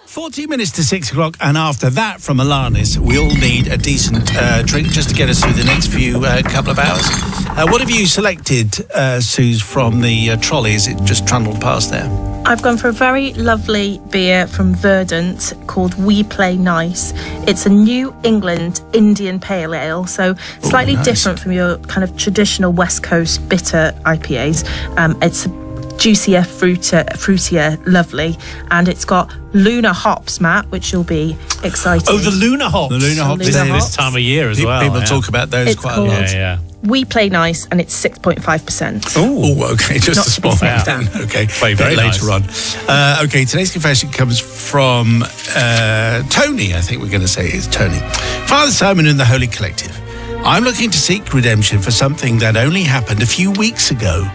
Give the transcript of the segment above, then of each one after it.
40 minutes to 6 o'clock, and after that, from Alanis, we all need a decent drink just to get us through the next few couple of hours. What have you selected, Suze, from the trolley as it just trundled past there? I've gone for a very lovely beer from Verdant called We Play Nice. It's a New England Indian Pale Ale, so slightly different from your kind of traditional West Coast bitter IPAs. It's juicier, fruitier, lovely, and it's got lunar hops, Matt, which you'll be excited. Oh, the lunar hops. The lunar hops. This time of year as well. People talk about those quite a lot. Yeah. We Play Nice, and it's 6.5%. Oh, okay, just Not a small to be amount. Okay, Play very later on. Okay, today's confession comes from Tony. I think we're going to say it's Tony. Father Simon and the Holy Collective. I'm looking to seek redemption for something that only happened a few weeks ago.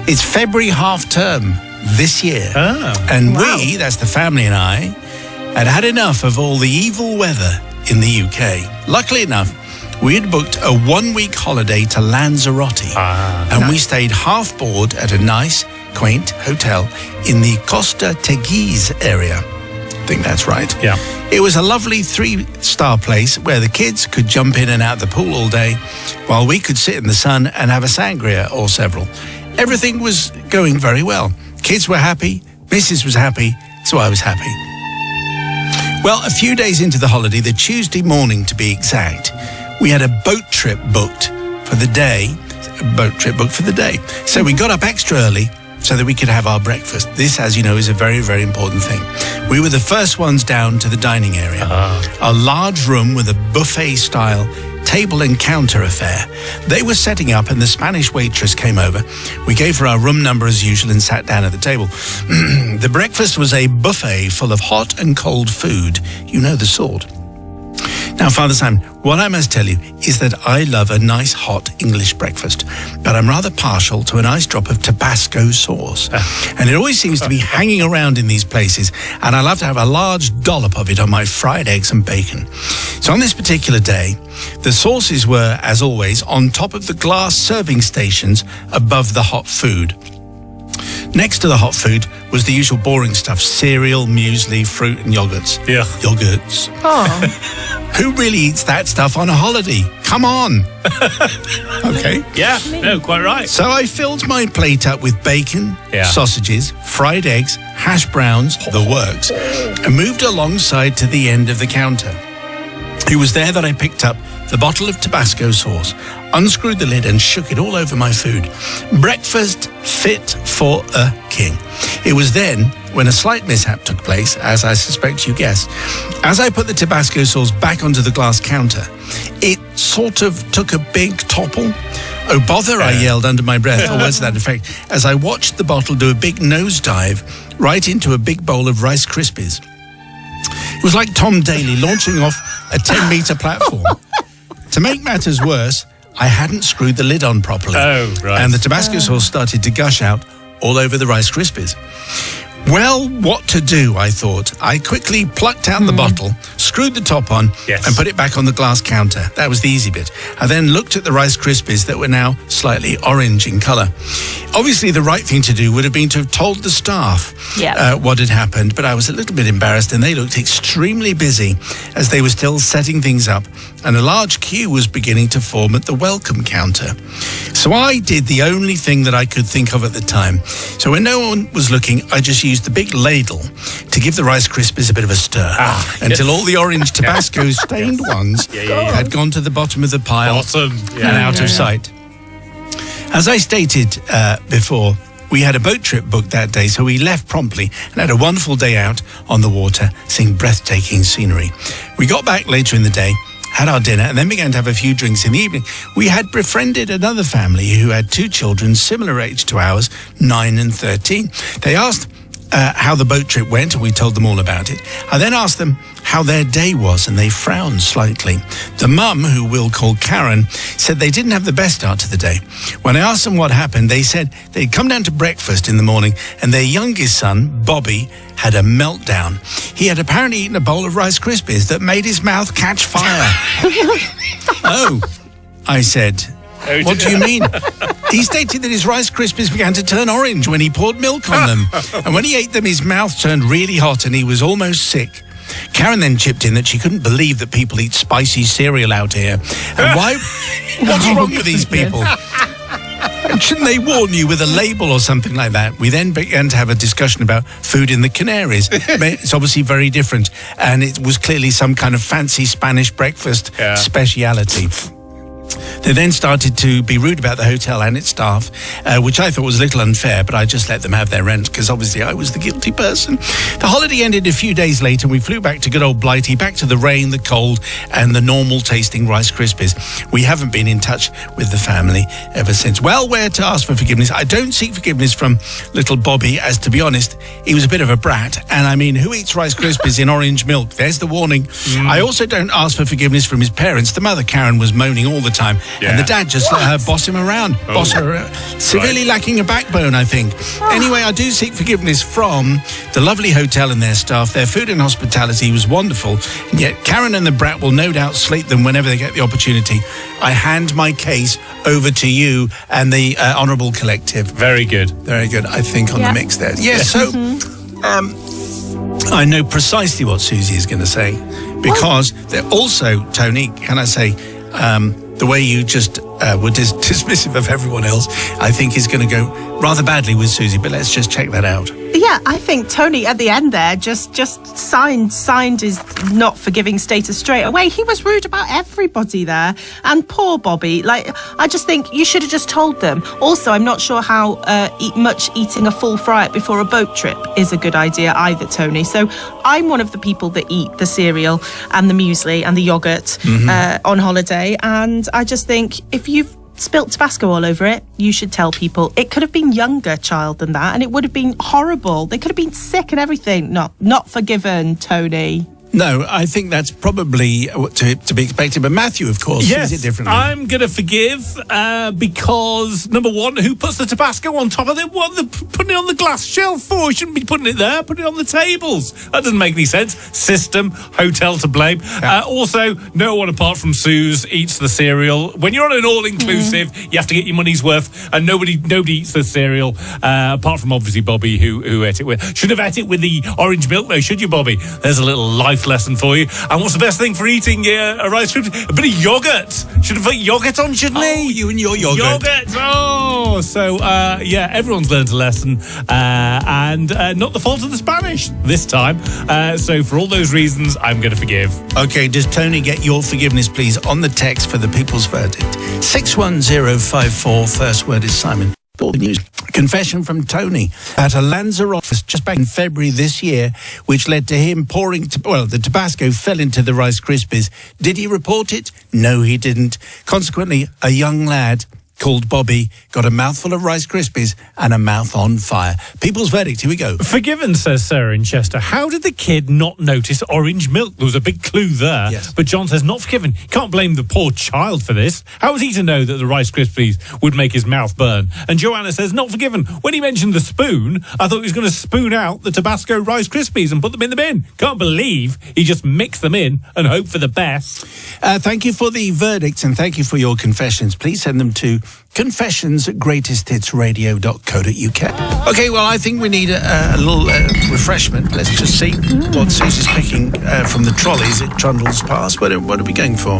It's February half term this year. And we, that's the family and I, had enough of all the evil weather in the UK. Luckily enough, we had booked a 1-week holiday to Lanzarote. And we stayed half board at a nice, quaint hotel in the Costa Teguise area. I think that's right. Yeah. It was a lovely 3-star place where the kids could jump in and out the pool all day while we could sit in the sun and have a sangria or several. Everything was going very well. Kids were happy, Mrs. was happy, so I was happy. Well, a few days into the holiday, the Tuesday morning to be exact, we had a boat trip booked for the day. So we got up extra early so that we could have our breakfast. This, as you know, is a very, very important thing. We were the first ones down to the dining area. A large room with a buffet-style table and counter affair. They were setting up and the Spanish waitress came over. We gave her our room number as usual and sat down at the table. The breakfast was a buffet full of hot and cold food. You know the sort. Now, Father Simon, what I must tell you is that I love a nice hot English breakfast, but I'm rather partial to a nice drop of Tabasco sauce. And it always seems to be hanging around in these places, and I love to have a large dollop of it on my fried eggs and bacon. So on this particular day, the sauces were, as always, on top of the glass serving stations above the hot food. Next to the hot food was the usual boring stuff: cereal, muesli, fruit and yogurts. Yeah. Yogurts. Oh. Who really eats that stuff on a holiday? Come on. Okay. Yeah, no, quite right. So I filled my plate up with bacon, sausages, fried eggs, hash browns, the works, and moved alongside to the end of the counter. It was there that I picked up the bottle of Tabasco sauce, unscrewed the lid and shook it all over my food. Breakfast fit for a king. It was then when a slight mishap took place, as I suspect you guessed. As I put the Tabasco sauce back onto the glass counter, it sort of took a big topple. Oh, bother, I yelled under my breath, or words to that effect, as I watched the bottle do a big nosedive right into a big bowl of Rice Krispies. It was like Tom Daly launching off a 10-metre platform. To make matters worse, I hadn't screwed the lid on properly. Oh, right. And the Tabasco sauce started to gush out all over the Rice Krispies. Well, what to do, I thought. I quickly plucked out the bottle, screwed the top on, and put it back on the glass counter. That was the easy bit. I then looked at the Rice Krispies that were now slightly orange in colour. Obviously, the right thing to do would have been to have told the staff what had happened, but I was a little bit embarrassed, and they looked extremely busy as they were still setting things up, and a large queue was beginning to form at the welcome counter. So I did the only thing that I could think of at the time. So when no one was looking, I just used the big ladle to give the Rice Krispies a bit of a stir until all the orange Tabasco stained ones had gone to the bottom of the pile and out of sight. As I stated before, we had a boat trip booked that day, so we left promptly and had a wonderful day out on the water, seeing breathtaking scenery. We got back later in the day, had our dinner, and then began to have a few drinks in the evening. We had befriended another family who had 2 children similar age to ours, 9 and 13. They asked how the boat trip went, and we told them all about it. I then asked them how their day was, and they frowned slightly. The mum, who we'll call Karen, said they didn't have the best start to the day. When I asked them what happened, they said they'd come down to breakfast in the morning, and their youngest son, Bobby, had a meltdown. He had apparently eaten a bowl of Rice Krispies that made his mouth catch fire. Oh, I said, What do you mean? He stated that his Rice Krispies began to turn orange when he poured milk on them. And when he ate them, his mouth turned really hot and he was almost sick. Karen then chipped in that she couldn't believe that people eat spicy cereal out here. And why? What's wrong with these people? And shouldn't they warn you with a label or something like that? We then began to have a discussion about food in the Canaries. It's obviously very different. And it was clearly some kind of fancy Spanish breakfast speciality. They then started to be rude about the hotel and its staff, which I thought was a little unfair, but I just let them have their rent because obviously I was the guilty person. The holiday ended a few days later and we flew back to good old Blighty, back to the rain, the cold and the normal tasting Rice Krispies. We haven't been in touch with the family ever since. Well, where to ask for forgiveness? I don't seek forgiveness from little Bobby, as to be honest, he was a bit of a brat. And I mean, who eats Rice Krispies in orange milk? There's the warning. I also don't ask for forgiveness from his parents. The mother, Karen, was moaning all the time. And the dad just let her boss him around. Boss her severely lacking a backbone, I think. Anyway, I do seek forgiveness from the lovely hotel and their staff. Their food and hospitality was wonderful. And yet Karen and the brat will no doubt slate them whenever they get the opportunity. I hand my case over to you and the Honourable Collective. Very good. Very good, I think, on the mix there. Yes, so I know precisely what Susie is going to say. Because they're also, Tony, can I say... the way you just were dismissive of everyone else, I think is going to go rather badly with Susie, but let's just check that out. Yeah, I think Tony at the end there just signed his not forgiving status straight away. He was rude about everybody there. And poor Bobby, I just think you should have just told them. Also, I'm not sure how much eating a full fry before a boat trip is a good idea either, Tony. So I'm one of the people that eat the cereal and the muesli and the yogurt on holiday. And I just think if you've spilt Tabasco all over it, you should tell people. It could have been younger child than that and it would have been horrible. They could have been sick and everything. Not forgiven, Tony. No, I think that's probably to be expected. But Matthew, of course, sees it differently. I'm going to forgive because, number one, who puts the Tabasco on top of it? What they're putting it on the glass shelf for? You shouldn't be putting it there. Put it on the tables. That doesn't make any sense. System, hotel to blame. Also, no one apart from Suze eats the cereal. When you're on an all-inclusive, you have to get your money's worth, and nobody eats the cereal, apart from obviously Bobby, who ate it with. Should have ate it with the orange milk, though, should you, Bobby? There's a little life lesson for you. And what's the best thing for eating a Rice Krispies? A bit of yogurt. Should have put yogurt on, shouldn't he? Oh, you and your yogurt. Oh, so everyone's learned a lesson, and not the fault of the Spanish this time. So for all those reasons, I'm going to forgive. Okay, does Tony get your forgiveness, please, on the text for the People's Verdict? 61054, first word is Simon. All the news. Confession from Tony at a Lanzarote office just back in February this year, which led to him pouring... the Tabasco fell into the Rice Krispies. Did he report it? No, he didn't. Consequently, a young lad called Bobby got a mouthful of Rice Krispies and a mouth on fire. People's Verdict, here we go. Forgiven, says Sarah in Chester. How did the kid not notice orange milk? There was a big clue there. Yes. But John says, not forgiven. Can't blame the poor child for this. How was he to know that the Rice Krispies would make his mouth burn? And Joanna says, not forgiven. When he mentioned the spoon, I thought he was going to spoon out the Tabasco Rice Krispies and put them in the bin. Can't believe he just mixed them in and hoped for the best. Thank you for the verdicts and thank you for your confessions. Please send them to confessions@greatesthitsradio.co.uk. Okay, well, I think we need a little refreshment. Let's just see what Susie's picking from the trolleys at Trundle's Pass. What are we going for?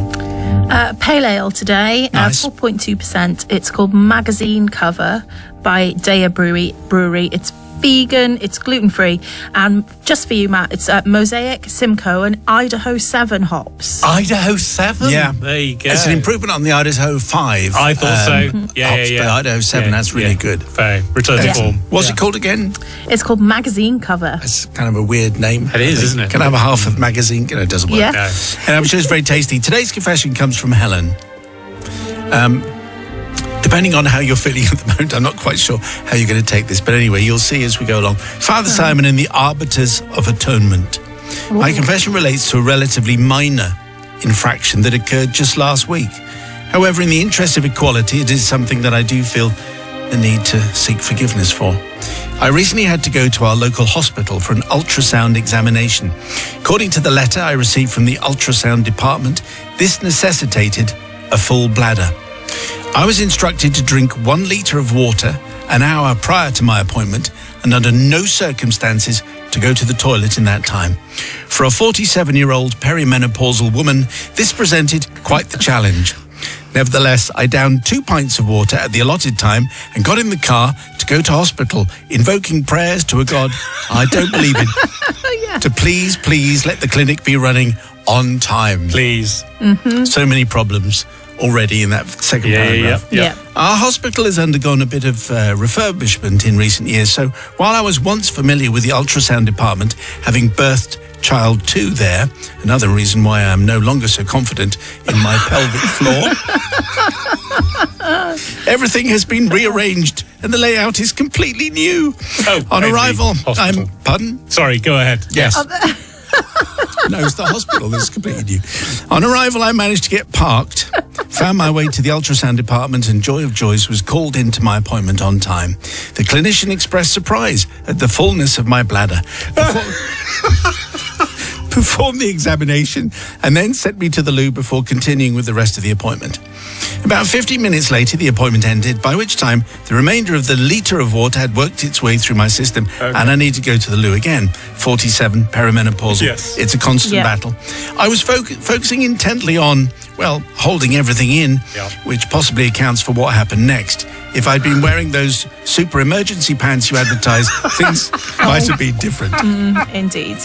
Pale ale today, Nice. 4.2%. It's called Magazine Cover by Daya Brewery. It's vegan, it's gluten-free, and just for you, Matt, it's Mosaic, Simcoe and Idaho 7 hops. Idaho 7? Yeah. There you go. It's an improvement on the Idaho 5. I thought so. Yeah, hops, but Idaho 7, that's really good. Fair. Return to form. What's it called again? It's called Magazine Cover. It's kind of a weird name. It is, isn't it? Can I have a half of magazine? It doesn't work. Yeah. No. And I'm sure it's very tasty. Today's confession comes from Helen. Depending on how you're feeling at the moment, I'm not quite sure how you're going to take this. But anyway, you'll see as we go along. Father Simon and the Arbiters of Atonement. My confession relates to a relatively minor infraction that occurred just last week. However, in the interest of equality, it is something that I do feel the need to seek forgiveness for. I recently had to go to our local hospital for an ultrasound examination. According to the letter I received from the ultrasound department, this necessitated a full bladder. I was instructed to drink 1 litre of water an hour prior to my appointment and under no circumstances to go to the toilet in that time. For a 47-year-old perimenopausal woman, this presented quite the challenge. Nevertheless, I downed 2 pints of water at the allotted time and got in the car to go to hospital, invoking prayers to a God I don't believe in, to please let the clinic be running on time. Please. So many problems already in that second paragraph. Our hospital has undergone a bit of refurbishment in recent years, so while I was once familiar with the ultrasound department, having birthed child 2 there, another reason why I'm no longer so confident in my pelvic floor, everything has been rearranged and the layout is completely new. On arrival, pardon? Sorry, go ahead. Yes. No, it's the hospital that's completely new. On arrival, I managed to get parked, found my way to the ultrasound department, and joy of joys, was called into my appointment on time. The clinician expressed surprise at the fullness of my bladder, performed the examination, and then sent me to the loo before continuing with the rest of the appointment. About 15 minutes later, the appointment ended, by which time the remainder of the litre of water had worked its way through my system, and I need to go to the loo again. 47, perimenopausal. Yes. It's a constant battle. I was focusing intently on, well, holding everything in, which possibly accounts for what happened next. If I'd been wearing those super emergency pants you advertise, things might have been different. Indeed.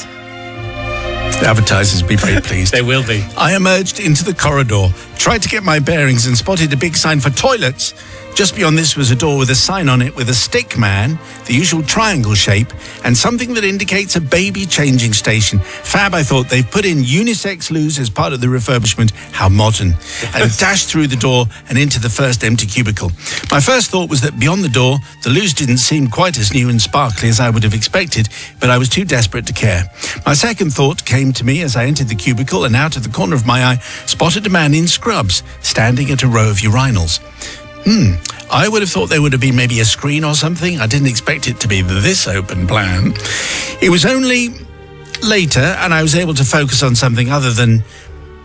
The advertisers be very pleased. They will be. I emerged into the corridor, tried to get my bearings, and spotted a big sign for toilets. Just beyond this was a door with a sign on it with a stick man, the usual triangle shape, and something that indicates a baby changing station. Fab, I thought. They've put in unisex loos as part of the refurbishment. How modern. And dashed through the door and into the first empty cubicle. My first thought was that beyond the door, the loos didn't seem quite as new and sparkly as I would have expected, but I was too desperate to care. My second thought came to me as I entered the cubicle and out of the corner of my eye spotted a man in scrubs standing at a row of urinals. I would have thought there would have been maybe a screen or something. I didn't expect it to be this open plan. It was only later, and I was able to focus on something other than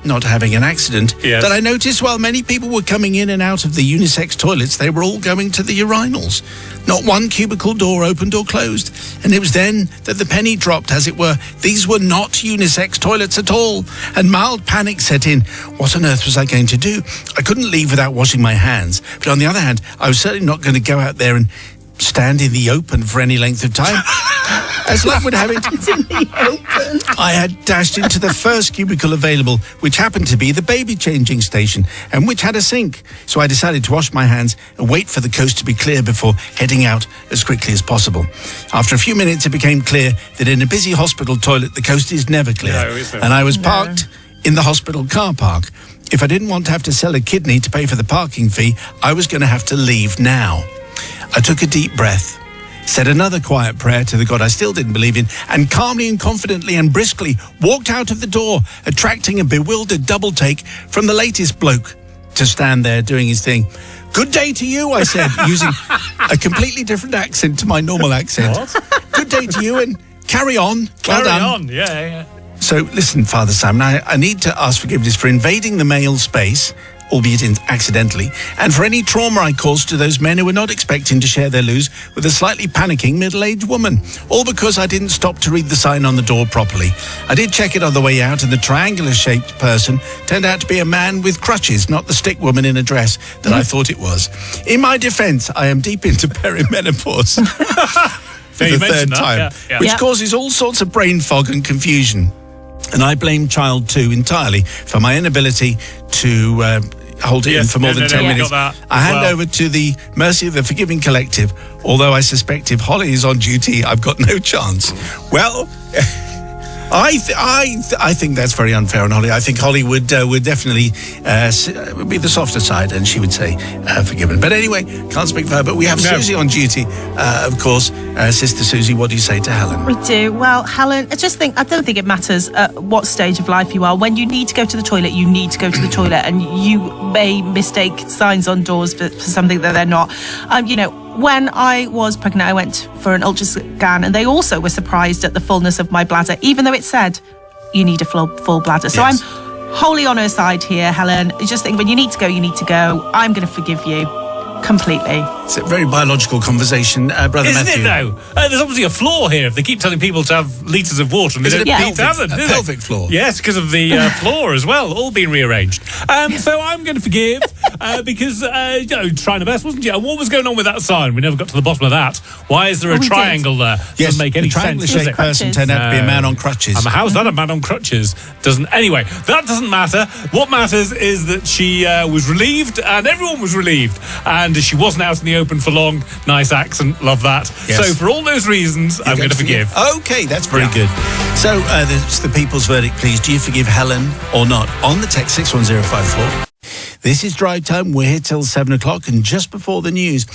not having an accident, that I noticed while many people were coming in and out of the unisex toilets, they were all going to the urinals. Not one cubicle door opened or closed. And it was then that the penny dropped, as it were. These were not unisex toilets at all. And mild panic set in. What on earth was I going to do? I couldn't leave without washing my hands. But on the other hand, I was certainly not going to go out there and stand in the open for any length of time. As luck would have it, I had dashed into the first cubicle available, which happened to be the baby changing station, and which had a sink. So I decided to wash my hands and wait for the coast to be clear before heading out as quickly as possible. After a few minutes, it became clear that in a busy hospital toilet, the coast is never clear. And I was parked in the hospital car park. If I didn't want to have to sell a kidney to pay for the parking fee, I was going to have to leave now. I took a deep breath, said another quiet prayer to the God I still didn't believe in, and calmly and confidently and briskly walked out of the door, attracting a bewildered double take from the latest bloke to stand there doing his thing. "Good day to you," I said, using a completely different accent to my normal accent. What? "Good day to you, and carry on." Carry on, yeah. So listen, Father Sam, I need to ask forgiveness for invading the male space, albeit accidentally, and for any trauma I caused to those men who were not expecting to share their loos with a slightly panicking middle-aged woman, all because I didn't stop to read the sign on the door properly. I did check it on the way out, and the triangular-shaped person turned out to be a man with crutches, not the stick woman in a dress that I thought it was. In my defence, I am deep into perimenopause for the third time, which causes all sorts of brain fog and confusion. And I blame child 2 entirely for my inability to hold it in for more than 10 minutes. I hand over to the mercy of the forgiving collective, although I suspect if Holly is on duty, I've got no chance. Well, I think that's very unfair on Holly. I think Holly would definitely be the softer side, and she would say forgiven. But anyway, can't speak for her. But we have Susie on duty, of course. Sister Susie, what do you say to Helen? We do. Well, Helen, I don't think it matters at what stage of life you are. When you need to go to the toilet, you need to go to the toilet, and you may mistake signs on doors for something that they're not. When I was pregnant, I went for an ultrasound, and they also were surprised at the fullness of my bladder, even though it said you need a full bladder. So I'm wholly on her side here, Helen. I just think when you need to go, you need to go. I'm going to forgive you completely. It's a very biological conversation, Brother Isn't Matthew. it, though? There's obviously a flaw here if they keep telling people to have litres of water and they don't keep having, a pelvic floor? Yes, because of the floor as well, all being rearranged. So I'm going to forgive because, trying the best, wasn't you? And what was going on with that sign? We never got to the bottom of that. Why is there a triangle there? Yes, Doesn't make any the sense, does triangle-shaped it? person turned out to be a man on crutches. How's that a man on crutches? Anyway, that doesn't matter. What matters is that she was relieved, and everyone was relieved, and she wasn't out in the open for long. Nice accent, love that. Yes. So for all those reasons, I'm going to forgive. Okay, that's very good. So it's the people's verdict, please. Do you forgive Helen or not? On the text 61054. This is Drive Time. We're here till 7 o'clock. And just before the news,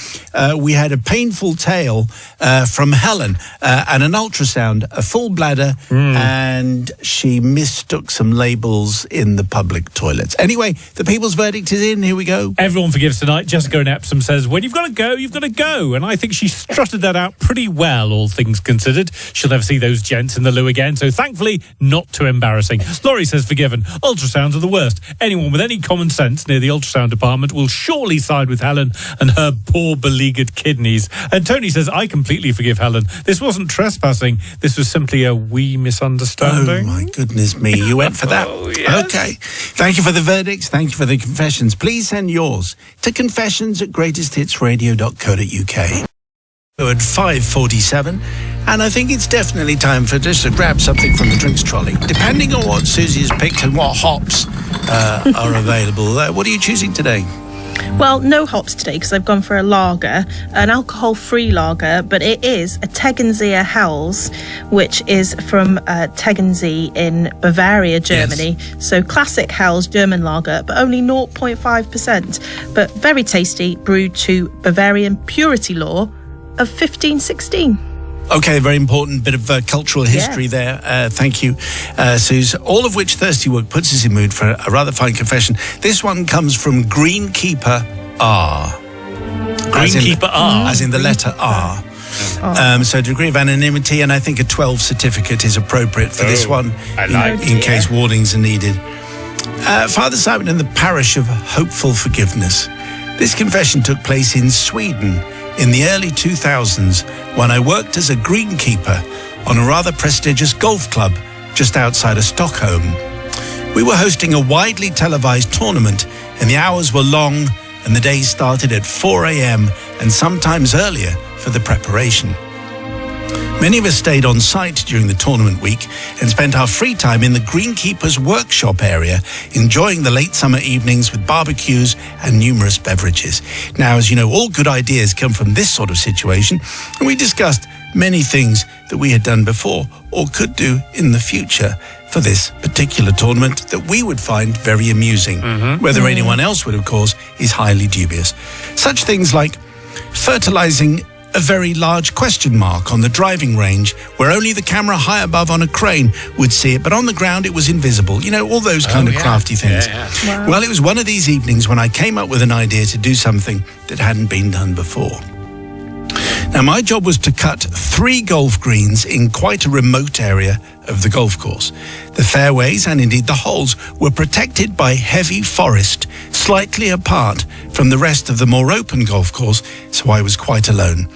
we had a painful tale from Helen and an ultrasound, a full bladder, and she mistook some labels in the public toilets. Anyway, the people's verdict is in. Here we go. Everyone forgives tonight. Jessica in Epsom says, when you've got to go, you've got to go. And I think she strutted that out pretty well, all things considered. She'll never see those gents in the loo again. So thankfully, not too embarrassing. Laurie says, forgiven. Ultrasounds are the worst. Anyone with any common sense near the ultrasound department will surely side with Helen and her poor beleaguered kidneys. And Tony says, I completely forgive Helen. This wasn't trespassing. This was simply a wee misunderstanding. Oh, my goodness me. You went for that? Yes. Okay. Thank you for the verdicts. Thank you for the confessions. Please send yours to confessions@greatesthitsradio.co.uk. At 5:47, and I think it's definitely time for just to grab something from the drinks trolley. Depending on what Susie has picked and what hops are available. What are you choosing today? Well, no hops today because I've gone for a lager, an alcohol-free lager, but it is a Tegernseer Helles, which is from Tegernsee in Bavaria, Germany. Yes. So classic Helles German lager, but only 0.5%, but very tasty, brewed to Bavarian purity law of 1516. Okay, very important bit of cultural history there. Thank you, Suze. All of which Thirsty Work puts us in mood for a rather fine confession. This one comes from Greenkeeper R. Greenkeeper R? As in the letter R. So a degree of anonymity, and I think a 12 certificate is appropriate for this one, in case warnings are needed. Father Simon in the parish of Hopeful Forgiveness. This confession took place in Sweden in the early 2000s when I worked as a greenkeeper on a rather prestigious golf club just outside of Stockholm. We were hosting a widely televised tournament, and the hours were long and the days started at 4 a.m. and sometimes earlier for the preparation. Many of us stayed on site during the tournament week and spent our free time in the greenkeeper's workshop area, enjoying the late summer evenings with barbecues and numerous beverages. Now, as you know, all good ideas come from this sort of situation, and we discussed many things that we had done before or could do in the future for this particular tournament that we would find very amusing. Whether anyone else would, of course, is highly dubious. Such things like fertilizing a very large question mark on the driving range where only the camera high above on a crane would see it, but on the ground it was invisible. You know, all those kind of crafty things. Wow. Well, it was one of these evenings when I came up with an idea to do something that hadn't been done before. Now, my job was to cut 3 golf greens in quite a remote area of the golf course. The fairways and indeed the holes were protected by heavy forest, slightly apart from the rest of the more open golf course, so I was quite alone.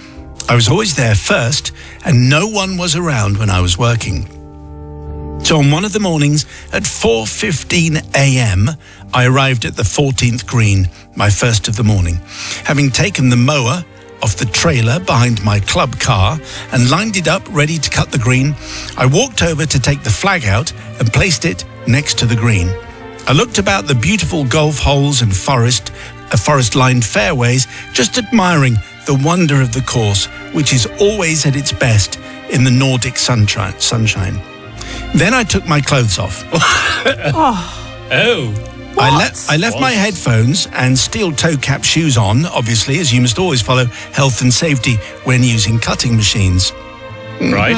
I was always there first, and no one was around when I was working. So on one of the mornings at 4:15 a.m., I arrived at the 14th green, my first of the morning. Having taken the mower off the trailer behind my club car and lined it up ready to cut the green, I walked over to take the flag out and placed it next to the green. I looked about the beautiful golf holes and forest-lined fairways, just admiring the wonder of the course, which is always at its best in the Nordic sunshine. Then I took my clothes off. I left my headphones and steel toe cap shoes on, obviously, as you must always follow health and safety when using cutting machines. Right.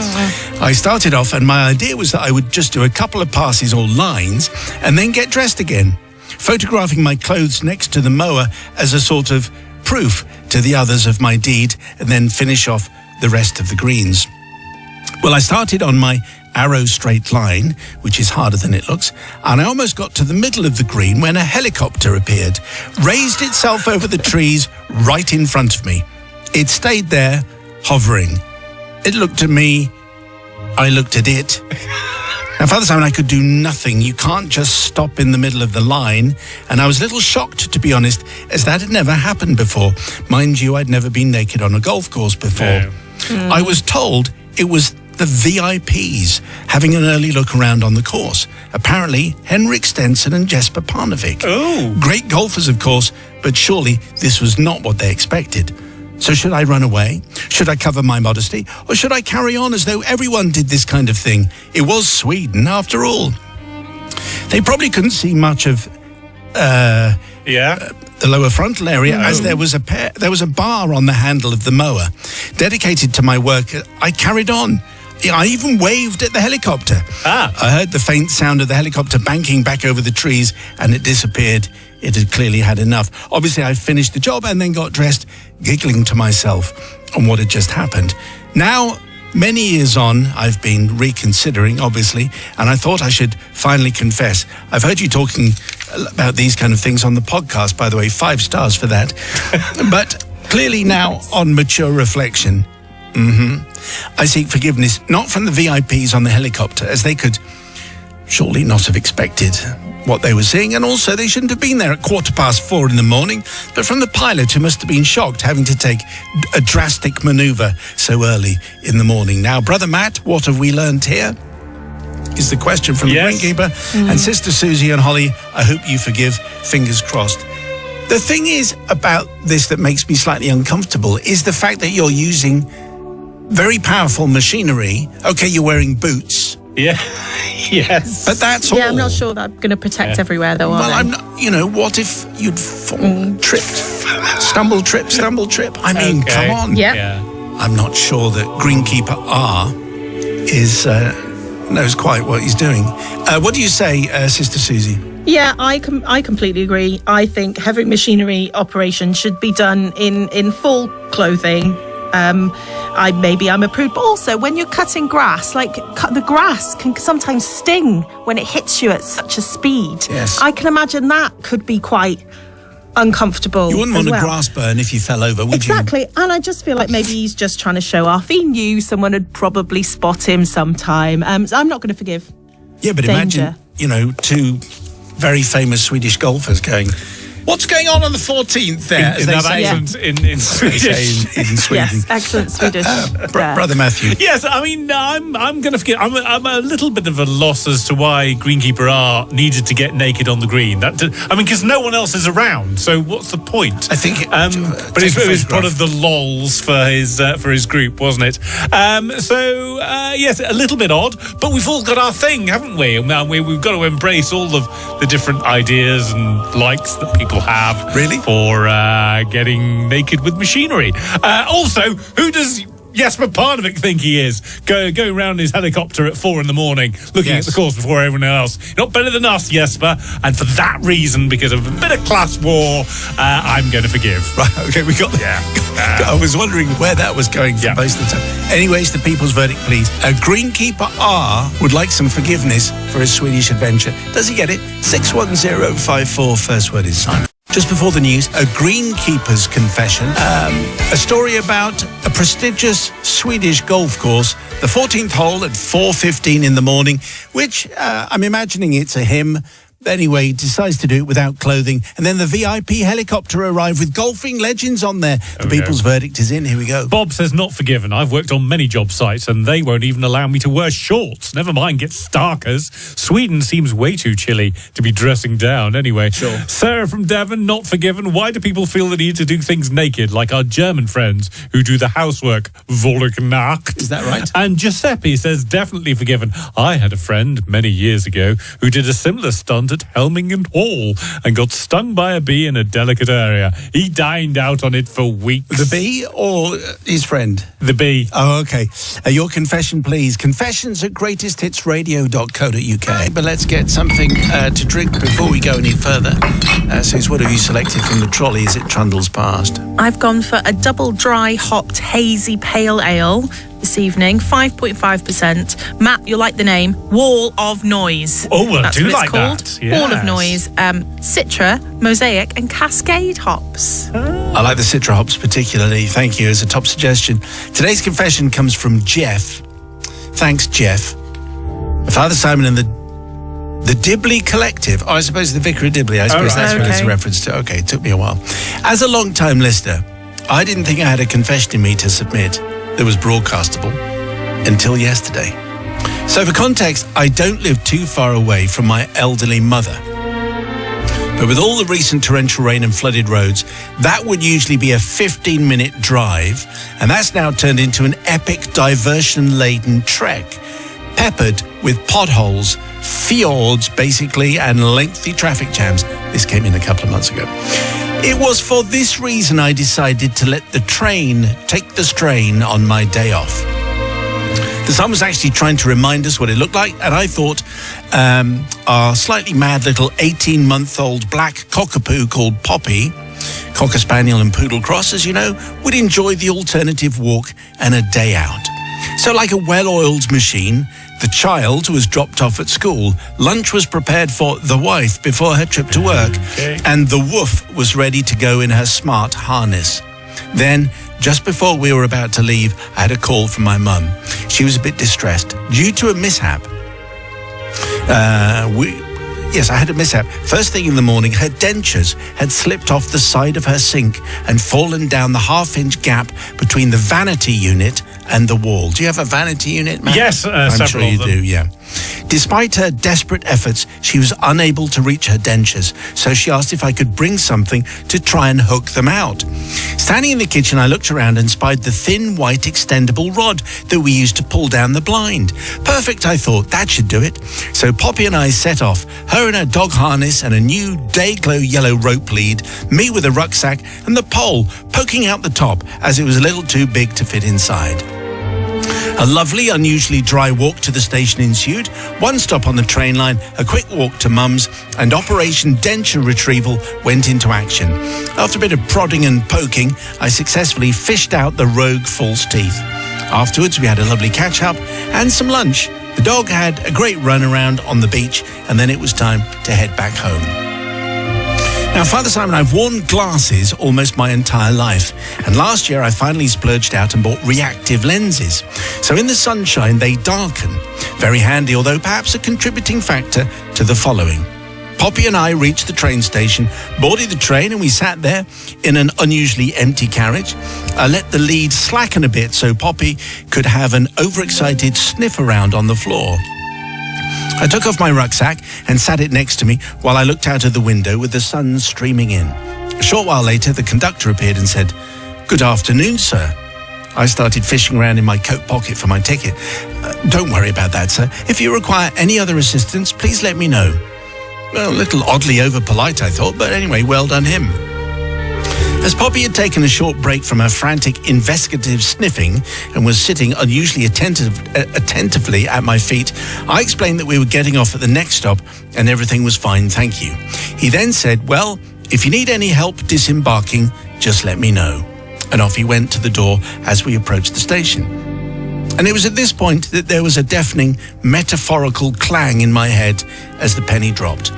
I started off, and my idea was that I would just do a couple of passes or lines and then get dressed again, photographing my clothes next to the mower as a sort of proof to the others of my deed, and then finish off the rest of the greens. Well, I started on my arrow straight line, which is harder than it looks, and I almost got to the middle of the green when a helicopter appeared, raised itself over the trees right in front of me. It stayed there, hovering. It looked at me, I looked at it. Now, Father Simon, I could do nothing. You can't just stop in the middle of the line. And I was a little shocked, to be honest, as that had never happened before. Mind you, I'd never been naked on a golf course before. No. I was told it was the VIPs having an early look around on the course. Apparently, Henrik Stenson and Jesper Parnevik. Oh. Great golfers, of course, but surely this was not what they expected. So should I run away? Should I cover my modesty? Or should I carry on as though everyone did this kind of thing? It was Sweden, after all. They probably couldn't see much of the lower frontal area, as there was a bar on the handle of the mower. Dedicated to my work, I carried on. I even waved at the helicopter. I heard the faint sound of the helicopter banking back over the trees, and it disappeared. It had clearly had enough. Obviously, I finished the job and then got dressed, giggling to myself on what had just happened. Now, many years on, I've been reconsidering, obviously, and I thought I should finally confess. I've heard you talking about these kind of things on the podcast, by the way, 5 stars for that. But clearly now, on mature reflection, I seek forgiveness, not from the VIPs on the helicopter, as they could surely not have expected what they were seeing, and also they shouldn't have been there at 4:15 in the morning, but from the pilot, who must have been shocked having to take a drastic manoeuvre so early in the morning. Now, Brother Matt, what have we learned here? Is the question from the greenkeeper. And Sister Susie and Holly, I hope you forgive, fingers crossed. The thing is about this that makes me slightly uncomfortable is the fact that you're using very powerful machinery. Okay, you're wearing boots. Yeah. Yes. But that's all. Yeah, I'm not sure that I'm going to protect everywhere, though, Well, I'm not, what if you'd tripped? Stumble, trip. I mean, come on. Yeah. I'm not sure that Greenkeeper R knows quite what he's doing. What do you say, Sister Susie? Yeah, I completely agree. I think heavy machinery operation should be done in full clothing. I'm a prude, but also when you're cutting grass, the grass can sometimes sting when it hits you at such a speed. Yes. I can imagine that could be quite uncomfortable. You wouldn't want a grass burn if you fell over, would you? Exactly. And I just feel like maybe he's just trying to show off. He knew someone would probably spot him sometime. So I'm not going to forgive. Yeah, but danger. Imagine, 2 very famous Swedish golfers going, what's going on the 14th there? In that accent in Swedish. In Sweden. Yes, excellent Swedish. Brother Matthew. Yes, I mean, I'm going to forget. I'm a little bit of a loss as to why Greenkeeper R needed to get naked on the green. Because no one else is around. So what's the point? I think. But it was part of the lols for his group, wasn't it? Yes, a little bit odd, but we've all got our thing, haven't we? We've got to embrace all of the different ideas and likes that people have for getting naked with machinery. Also, who does Jesper Parnevik think he is? Going around in his helicopter at 4 in the morning, looking at the course before everyone else. You're not better than us, Jesper. And for that reason, because of a bit of class war, I'm going to forgive. Right, okay, we got I was wondering where that was going for most of the time. Anyways, the people's verdict, please. Greenkeeper R would like some forgiveness for his Swedish adventure. Does he get it? 61054, first word is Simon. Just before the news, a greenkeeper's confession, a story about a prestigious Swedish golf course, the 14th hole at 4:15 in the morning, which I'm imagining it's a hymn. Anyway, he decides to do it without clothing, and then the VIP helicopter arrived with golfing legends on there. The people's verdict is in. Here we go. Bob says, not forgiven. I've worked on many job sites, and they won't even allow me to wear shorts. Never mind get starkers. Sweden seems way too chilly to be dressing down anyway. Sure. Sarah from Devon, not forgiven. Why do people feel the need to do things naked, like our German friends who do the housework? Wohlgenacht. Is that right? And Giuseppe says, definitely forgiven. I had a friend many years ago who did a similar stunt at Helmingen Hall and got stung by a bee in a delicate area. He dined out on it for weeks. The bee or his friend? The bee. Oh, okay. Your confession, please. Confessions at greatesthitsradio.co.uk. But let's get something to drink before we go any further. Sus, what have you selected from the trolley as it trundles past? I've gone for a double dry hopped hazy pale ale this evening, 5.5%. Matt, you'll like the name, Wall of Noise. Oh, well, That's I do what like it's called. that. Yes. Wall of Noise. Citra, Mosaic and Cascade hops. I like the Citra hops particularly. Thank you. As a top suggestion. Today's confession comes from Jeff. Thanks, Jeff. Father Simon and the Dibley Collective. Oh, I suppose the Vicar of Dibley. I suppose that's what it's a reference to. Okay, it took me a while. As a long-time listener, I didn't think I had a confession in me to submit that was broadcastable until yesterday. So for context, I don't live too far away from my elderly mother. But with all the recent torrential rain and flooded roads, that would usually be a 15-minute drive, and that's now turned into an epic diversion-laden trek, peppered with potholes, fjords, basically, and lengthy traffic jams. This came in a couple of months ago. It was for this reason I decided to let the train take the strain on my day off. The sun was actually trying to remind us what it looked like, and I thought our slightly mad little 18-month-old black cockapoo called Poppy, Cocker Spaniel and Poodle Cross, as you know, would enjoy the alternative walk and a day out. So like a well-oiled machine, the child was dropped off at school, lunch was prepared for the wife before her trip to work, and the woof was ready to go in her smart harness. Then, just before we were about to leave, I had a call from my mum. She was a bit distressed due to a mishap. Yes, I had a mishap. First thing in the morning, her dentures had slipped off the side of her sink and fallen down the half-inch gap between the vanity unit and the wall. Do you have a vanity unit, Matt? Yes, I'm sure you do, yeah. Despite her desperate efforts, she was unable to reach her dentures, so she asked if I could bring something to try and hook them out. Standing in the kitchen, I looked around and spied the thin, white, extendable rod that we used to pull down the blind. Perfect, I thought. That should do it. So Poppy and I set off, her in her dog harness and a new day-glow yellow rope lead, me with a rucksack and the pole poking out the top as it was a little too big to fit inside. A lovely, unusually dry walk to the station ensued, one stop on the train line, a quick walk to Mum's, and Operation Denture Retrieval went into action. After a bit of prodding and poking, I successfully fished out the rogue false teeth. Afterwards, we had a lovely catch-up and some lunch. The dog had a great run around on the beach, and then it was time to head back home. Now, Father Simon, I've worn glasses almost my entire life, and last year I finally splurged out and bought reactive lenses. So in the sunshine, they darken. Very handy, although perhaps a contributing factor to the following. Poppy and I reached the train station, boarded the train, and we sat there in an unusually empty carriage. I let the lead slacken a bit so Poppy could have an overexcited sniff around on the floor. I took off my rucksack and sat it next to me while I looked out of the window with the sun streaming in. A short while later, the conductor appeared and said, "Good afternoon, sir." I started fishing around in my coat pocket for my ticket. "Don't worry about that, sir. If you require any other assistance, please let me know." Well, a little oddly over-polite, I thought, but anyway, well done him. As Poppy had taken a short break from her frantic investigative sniffing and was sitting unusually attentively at my feet, I explained that we were getting off at the next stop and everything was fine, thank you. He then said, "Well, if you need any help disembarking, just let me know." And off he went to the door as we approached the station. And it was at this point that there was a deafening, metaphorical clang in my head as the penny dropped.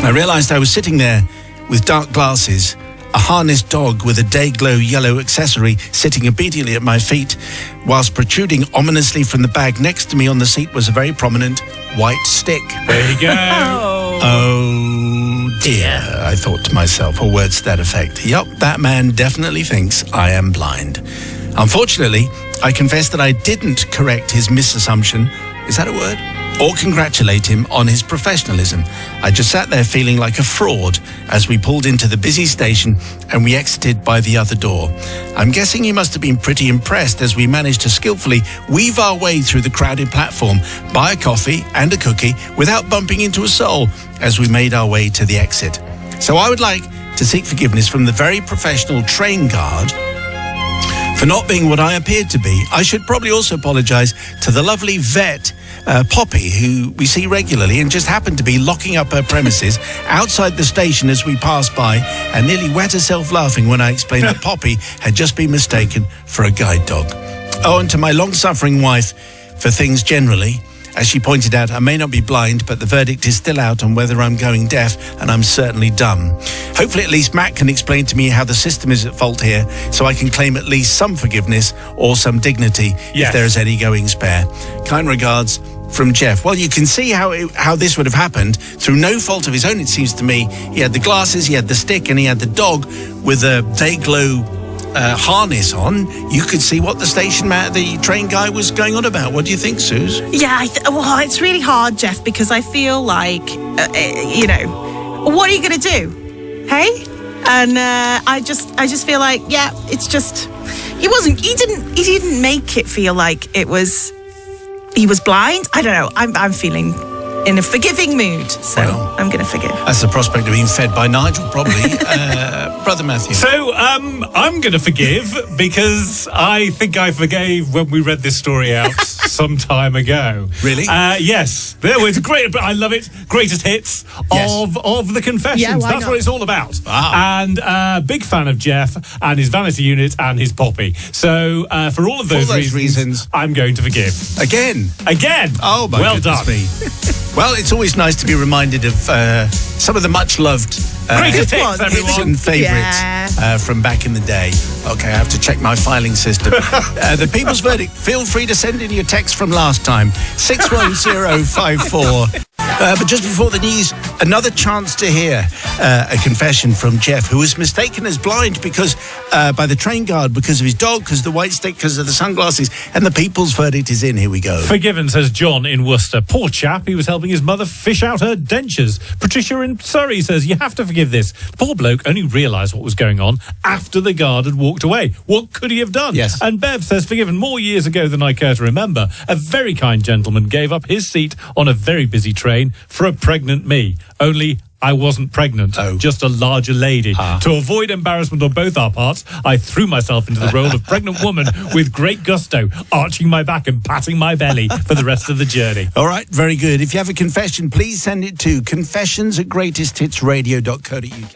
I realized I was sitting there with dark glasses, a harnessed dog with a day-glow yellow accessory sitting obediently at my feet, whilst protruding ominously from the bag next to me on the seat was a very prominent white stick. There you go. Oh dear, I thought to myself, or words to that effect. Yup, that man definitely thinks I am blind. Unfortunately, I confess that I didn't correct his misassumption. Is that a word? Or congratulate him on his professionalism. I just sat there feeling like a fraud as we pulled into the busy station and we exited by the other door. I'm guessing he must have been pretty impressed as we managed to skillfully weave our way through the crowded platform, buy a coffee and a cookie without bumping into a soul as we made our way to the exit. So I would like to seek forgiveness from the very professional train guard for not being what I appeared to be. I should probably also apologise to the lovely vet, Poppy, who we see regularly and just happened to be locking up her premises outside the station as we passed by and nearly wet herself laughing when I explained that Poppy had just been mistaken for a guide dog. Oh, and to my long-suffering wife for things generally. As she pointed out, I may not be blind, but the verdict is still out on whether I'm going deaf, and I'm certainly dumb. Hopefully at least Matt can explain to me how the system is at fault here, so I can claim at least some forgiveness or some dignity if there is any going spare. Kind regards from Jeff. Well, you can see how this would have happened through no fault of his own, it seems to me. He had the glasses, he had the stick, and he had the dog with a day-glow harness on. You could see what the train guy was going on about. What do you think, Suze? Yeah, well, it's really hard, Jeff, because I feel like, what are you going to do? Hey? And I just feel like, he didn't make it feel like he was blind. I don't know. I'm feeling in a forgiving mood, so I'm going to forgive. That's the prospect of being fed by Nigel, probably. Brother Matthew. So, I'm going to forgive because I think I forgave when we read this story out some time ago. Really? Yes. There was great. I love it. Greatest hits of the Confessions. Yeah, That's what it's all about. Wow. And big fan of Jeff and his vanity unit and his poppy. So, for all of those reasons, I'm going to forgive. Again? Oh, my goodness me. Well, it's always nice to be reminded of some of the much-loved greatest hits, everyone. And favourites from back in the day. Okay, I have to check my filing system. The People's Verdict. Feel free to send in your text from last time. 61054. But just before the news, another chance to hear a confession from Jeff, who was mistaken as blind because by the train guard because of his dog, because of the white stick, because of the sunglasses, and the People's Verdict is in. Here we go. Forgiven, says John in Worcester. Poor chap, he was helping his mother fish out her dentures. Patricia in Surrey says, you have to forgive this. Poor bloke only realised what was going on after the guard had walked away. What could he have done? Yes. And Bev says, forgiven, more years ago than I care to remember, a very kind gentleman gave up his seat on a very busy train for a pregnant me. Only I wasn't pregnant, just a larger lady. To avoid embarrassment on both our parts, I threw myself into the role of pregnant woman with great gusto, arching my back and patting my belly for the rest of the journey. All right, very good. If you have a confession, please send it to confessions@greatesthitsradio.co.uk.